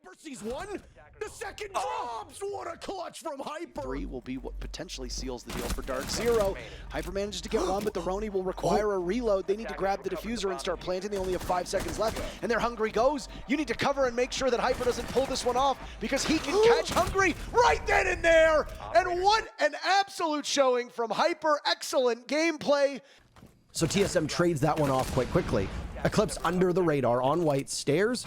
Hyper sees one. The second drops. What a clutch from Hyper. 3 will be what potentially seals the deal for Dark Zero. Hyper manages to get one, but the Roni will require a reload. They need to grab the diffuser and start planting. They only have 5 seconds left, and their Hungry goes. You need to cover and make sure that Hyper doesn't pull this one off, because he can catch Hungry right then and there. And what an absolute showing from Hyper. Excellent gameplay. So TSM trades that one off quite quickly. Eclipse under the radar on white stairs.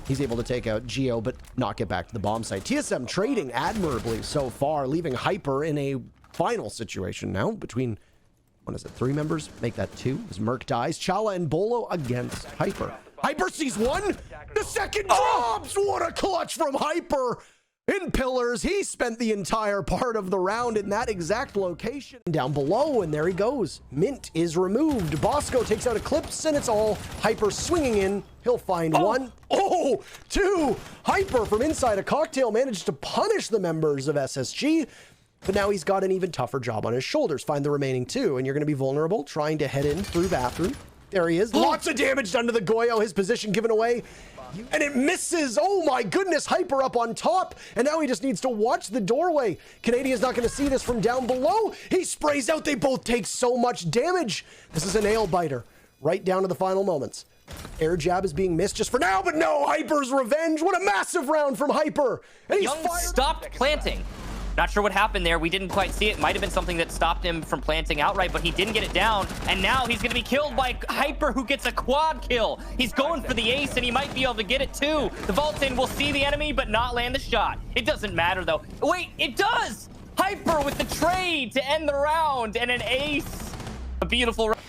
He's able to take out Geo, but not get back to the bomb site. TSM trading admirably so far, leaving Hyper in a final situation now between, what is it, 3 members? Make that 2 as Merc dies. Chala and Bolo against Hyper. Hyper sees one. The second drops. What a clutch from Hyper. In pillars, he spent the entire part of the round in that exact location. Down below, and there he goes. Mint is removed. Bosco takes out Eclipse, and it's all Hyper swinging in. He'll find one. Oh, 2. Hyper from inside a cocktail managed to punish the members of SSG, but now he's got an even tougher job on his shoulders. Find the remaining 2, and you're going to be vulnerable, trying to head in through bathroom. There he is. Lots of damage done to the Goyo. His position given away. And it misses. Oh my goodness. Hyper up on top. And now he just needs to watch the doorway. Canadian's not going to see this from down below. He sprays out. They both take so much damage. This is a nail biter. Right down to the final moments. Air jab is being missed just for now, but no. Hyper's revenge. What a massive round from Hyper. And he's Young stopped planting. Not sure what happened there. We didn't quite see it. Might have been something that stopped him from planting outright, but he didn't get it down. And now he's going to be killed by Hyper, who gets a quad kill. He's going for the ace, and he might be able to get it too. The vault in will see the enemy, but not land the shot. It doesn't matter, though. Wait, it does! Hyper with the trade to end the round, and an ace. A beautiful round.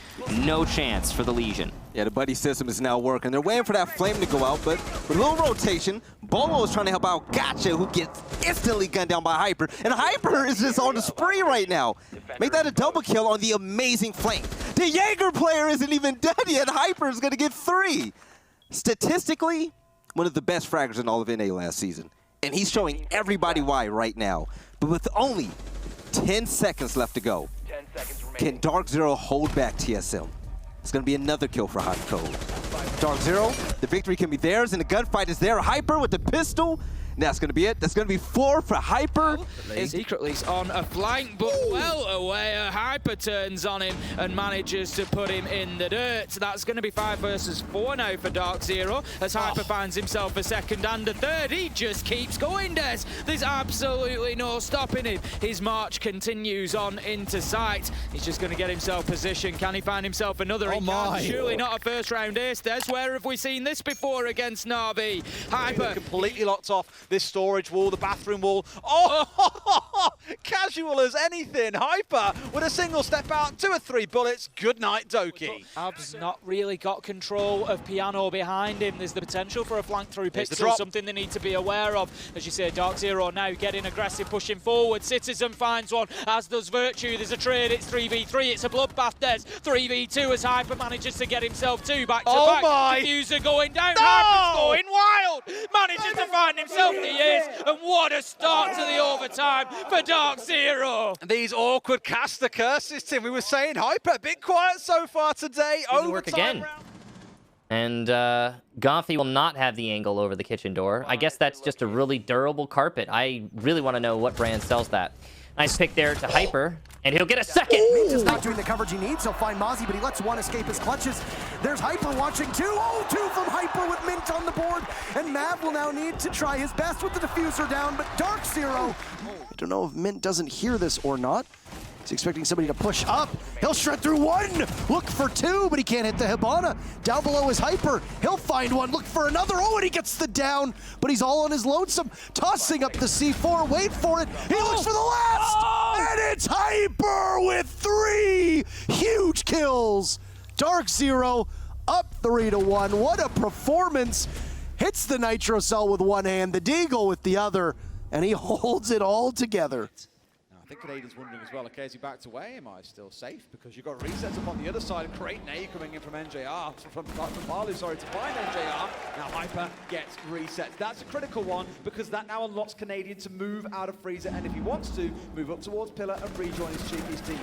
No chance for the Legion. Yeah, the buddy system is now working. They're waiting for that flame to go out, but with a little rotation, Bolo is trying to help out Gotcha, who gets instantly gunned down by Hyper. And Hyper is just on the spree right now. Make that a double kill on the amazing flame. The Jaeger player isn't even done yet. Hyper is going to get 3. Statistically, one of the best fraggers in all of NA last season. And he's showing everybody why right now. But with only 10 seconds left to go, can Dark Zero hold back TSM? It's going to be another kill for Hot Code. Dark Zero, the victory can be theirs, and the gunfight is there. Hyper with the pistol. And that's going to be it. That's going to be 4 for Hyper. Secretly on a flank, but well away. Hyper turns on him and manages to put him in the dirt. That's going to be 5 versus 4 now for Dark Zero, as Hyper finds himself a second and a third. He just keeps going, Des. There's absolutely no stopping him. His march continues on into sight. He's just going to get himself positioned. Can he find himself another? Surely not a first round ace, Des. Where have we seen this before against Na'Vi? Hyper completely locked off this storage wall, the bathroom wall. Oh, casual as anything. Hyper with a single step out, 2 or 3 bullets. Good night, Doki. Ab's not really got control of Piano behind him. There's the potential for a flank through pixel, something they need to be aware of. As you say, Dark Zero now getting aggressive, pushing forward. Citizen finds one, as does Virtue. There's a trade, it's 3v3, it's a bloodbath. There's 3v2 as Hyper manages to get himself 2 back to back. Diffuser going down, Hyper's going wild. Manages to find himself the ace, and what a start to the overtime for Dark Zero. These awkward caster curses, Tim. We were saying Hyper a bit quiet so far today. Work again. And Gothy will not have the angle over the kitchen door. I guess that's just a really durable carpet. I really want to know what brand sells that. Nice pick there to Hyper, and he'll get a second. Just not doing the coverage he needs. He'll find Mozzie, but he lets one escape his clutches. There's Hyper watching 2. Oh, 2 from Hyper with Mint on the board. And Mav will now need to try his best with the diffuser down, but Dark Zero. I don't know if Mint doesn't hear this or not. He's expecting somebody to push up. He'll shred through 1. Look for 2, but he can't hit the Hibana. Down below is Hyper. He'll find 1. Look for another. Oh, and he gets the down, but he's all on his lonesome. Tossing up the C4. Wait for it. He looks for the last. And it's Hyper with 3 huge kills. Dark Zero up 3-1. What a performance. Hits the Nitro Cell with one hand, the Deagle with the other, and he holds it all together. I think Canadian's wondering as well, okay, is he backed away? Am I still safe? Because you've got resets up on the other side. Great nade coming in from NJR, from Barley, sorry, to find NJR. Now Hyper gets resets. That's a critical one, because that now unlocks Canadian to move out of Freezer, and if he wants to, move up towards Pillar and rejoin his Cheekies team.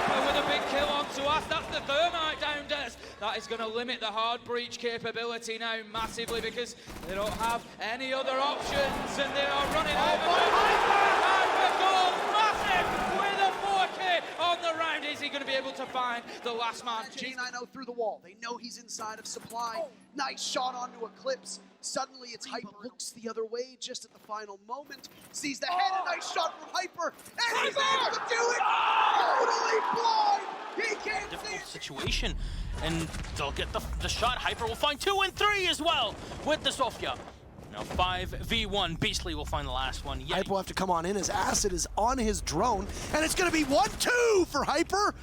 Hyper with a big kill onto us. That's the Thermite down, Des. That is going to limit the hard breach capability now massively because they don't have any other options and they are running over. Hyper goal, massive with a 4K on the round. Is he going to be able to find the last man? J90 through the wall. They know he's inside of supply. Nice shot onto Eclipse. Suddenly it's Hyper. Looks the other way just at the final moment. Sees the head, a nice shot from Hyper. And he's able to do it! Totally blind! He can't see Difficult it! situation, and they'll get the shot. Hyper will find 2 and 3 as well with the Sofia. Now 5v1. Beastly will find the last one. Yeah. Hyper will have to come on in as Acid is on his drone, and it's going to be 1-2 for Hyper.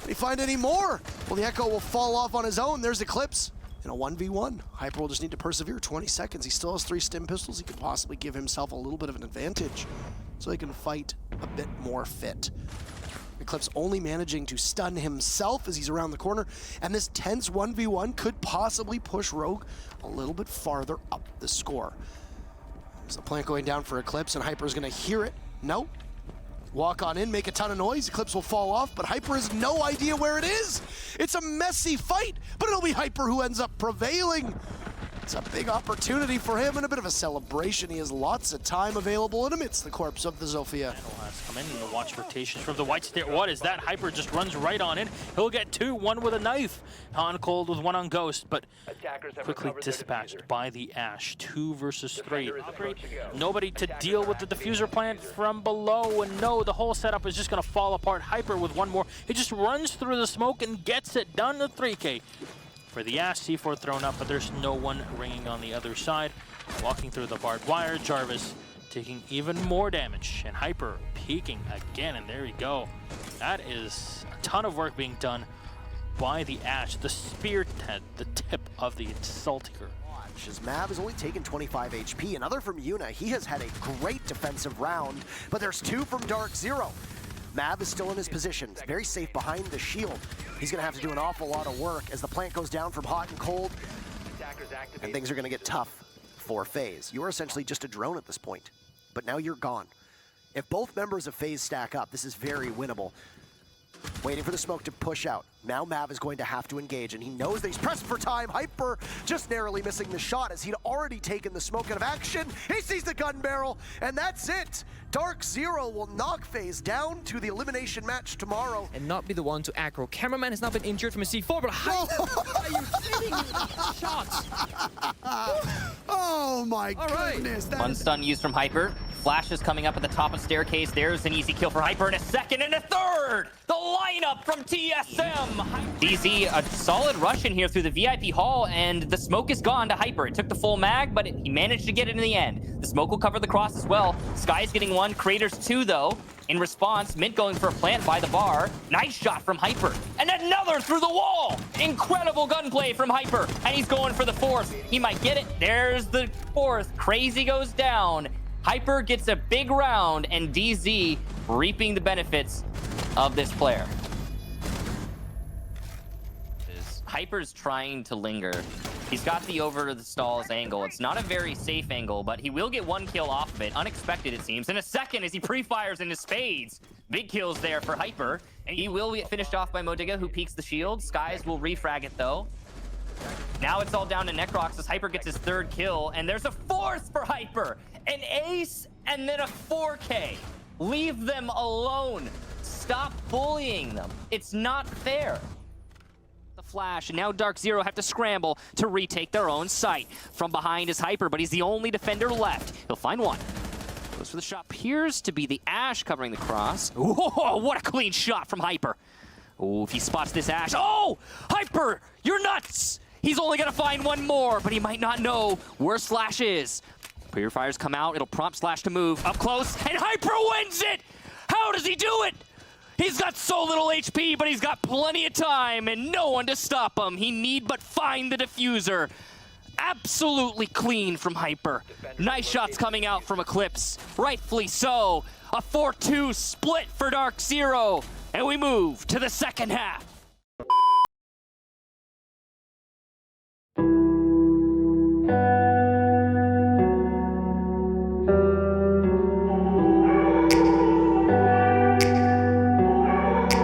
Can he find any more? Well, the Echo will fall off on his own. There's Eclipse in a 1v1. Hyper will just need to persevere. 20 seconds. He still has 3 stim pistols. He could possibly give himself a little bit of an advantage so he can fight a bit more fit. Eclipse only managing to stun himself as he's around the corner, and this tense 1v1 could possibly push Rogue a little bit farther up the score. There's a plant going down for Eclipse, and Hyper is going to hear it. No. Walk on in, make a ton of noise. Eclipse will fall off, but Hyper has no idea where it is. It's a messy fight, but it'll be Hyper who ends up prevailing. It's a big opportunity for him and a bit of a celebration. He has lots of time available and amidst the corpse of the Zofia. Has come in and watch rotations from the white stair. What is that? Hyper just runs right on in. He'll get 2, 1 with a knife. On Cold with 1 on Ghost, but quickly dispatched by the Ash. 2 versus 3. Nobody to deal with the diffuser plant from below, and no, the whole setup is just going to fall apart. Hyper with 1 more. He just runs through the smoke and gets it done to 3K. For the Ash, C4 thrown up, but there's no one ringing on the other side. Walking through the barbed wire, Jarvis taking even more damage, and Hyper peeking again, and there we go. That is a ton of work being done by the Ash, the spearhead, the tip of the Saltiker. As Mav has only taken 25 HP. Another from Yuna. He has had a great defensive round, but there's 2 from Dark Zero. Mav is still in his position, very safe behind the shield. He's going to have to do an awful lot of work as the plant goes down from hot and cold, and things are going to get tough for FaZe. You're essentially just a drone at this point, but now you're gone. If both members of FaZe stack up, this is very winnable. Waiting for the smoke to push out. Now Mav is going to have to engage, and he knows that he's pressed for time. Hyper just narrowly missing the shot as he'd already taken the smoke out of action. He sees the gun barrel, and that's it. Dark Zero will knock FaZe down to the elimination match tomorrow. And not be the one to aggro. Cameraman has not been injured from a C4, but are you kidding me? Shots! Oh my goodness. One stun used from Hyper. Flash is coming up at the top of staircase. There's an easy kill for Hyper in a second and a third. The lineup from TSM. DZ, a solid rush in here through the VIP hall, and the smoke is gone to Hyper. It took the full mag, but he managed to get it in the end. The smoke will cover the cross as well. Sky's getting 1, Craters 2 though. In response, Mint going for a plant by the bar. Nice shot from Hyper. And another through the wall. Incredible gunplay from Hyper. And he's going for the 4th. He might get it. There's the 4th. Crazy goes down. Hyper gets a big round, and DZ reaping the benefits of this player. Hyper's trying to linger. He's got the over the stalls angle. It's not a very safe angle, but he will get 1 kill off of it. Unexpected, it seems. In a second, as he pre-fires into spades. Big kills there for Hyper. And he will get finished off by Modiga, who peeks the shield. Skies will refrag it, though. Now it's all down to Necrox as Hyper gets his 3rd kill. And there's a 4th for Hyper. An ace and then a 4K. Leave them alone. Stop bullying them. It's not fair. The flash, and now Dark Zero have to scramble to retake their own site. From behind is Hyper, but he's the only defender left. He'll find 1. Goes for the shot. Appears to be the Ash covering the cross. Whoa, what a clean shot from Hyper. Oh, if he spots this Ash. Oh, Hyper, you're nuts. He's only gonna find 1 more, but he might not know where Slash is. Purifiers come out, it'll prompt Slash to move up close, and Hyper wins it! How does he do it? He's got so little HP, but he's got plenty of time and no one to stop him. He need but find the diffuser. Absolutely clean from Hyper. Nice shots coming out from Eclipse. Rightfully so. A 4-2 split for Dark Zero. And we move to the second half.